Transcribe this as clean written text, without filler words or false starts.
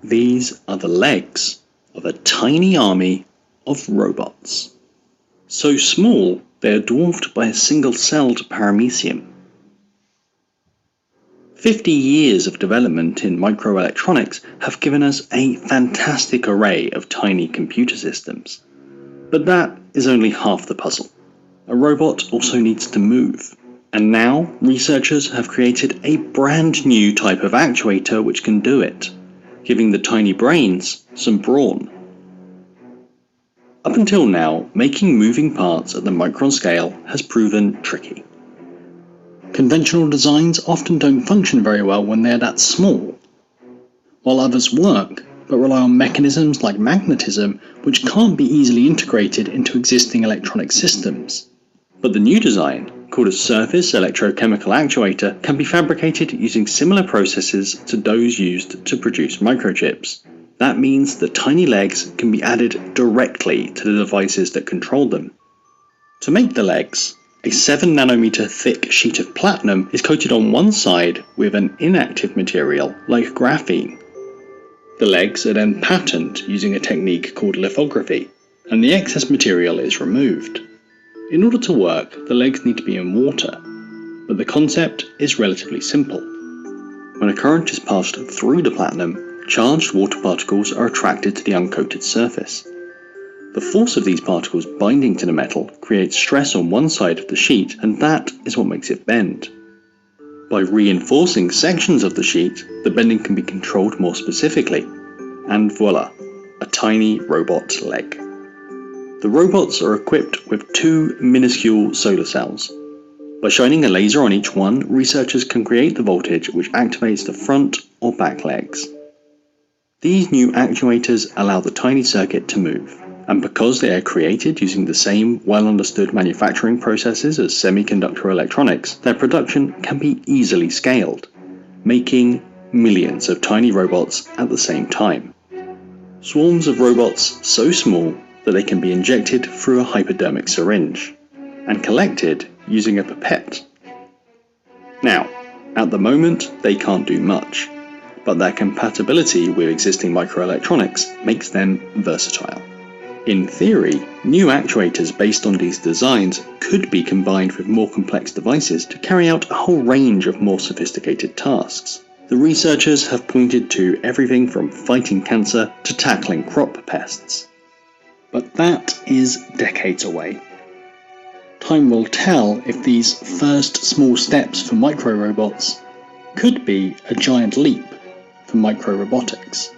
These are the legs of a tiny army of robots. So small, they are dwarfed by a single-celled paramecium. 50 years of development in microelectronics have given us a fantastic array of tiny computer systems. But that is only half the puzzle. A robot also needs to move. And now, researchers have created a brand new type of actuator which can do it, giving the tiny brains some brawn. Up until now, making moving parts at the micron scale has proven tricky. Conventional designs often don't function very well when they're that small, while others work but rely on mechanisms like magnetism which can't be easily integrated into existing electronic systems. But the new design, called a surface electrochemical actuator, can be fabricated using similar processes to those used to produce microchips. That means the tiny legs can be added directly to the devices that control them. To make the legs, a 7 nanometer thick sheet of platinum is coated on one side with an inactive material like graphene. The legs are then patterned using a technique called lithography, and the excess material is removed. In order to work, the legs need to be in water, but the concept is relatively simple. When a current is passed through the platinum, charged water particles are attracted to the uncoated surface. The force of these particles binding to the metal creates stress on one side of the sheet, and that is what makes it bend. By reinforcing sections of the sheet, the bending can be controlled more specifically, and voila, a tiny robot leg. The robots are equipped with 2 minuscule solar cells. By shining a laser on each one, researchers can create the voltage which activates the front or back legs. These new actuators allow the tiny circuit to move, and because they are created using the same well-understood manufacturing processes as semiconductor electronics, their production can be easily scaled, making millions of tiny robots at the same time. Swarms of robots so small that they can be injected through a hypodermic syringe, and collected using a pipette. Now, at the moment, they can't do much, but their compatibility with existing microelectronics makes them versatile. In theory, new actuators based on these designs could be combined with more complex devices to carry out a whole range of more sophisticated tasks. The researchers have pointed to everything from fighting cancer to tackling crop pests. But that is decades away. Time will tell if these first small steps for microrobots could be a giant leap for microrobotics.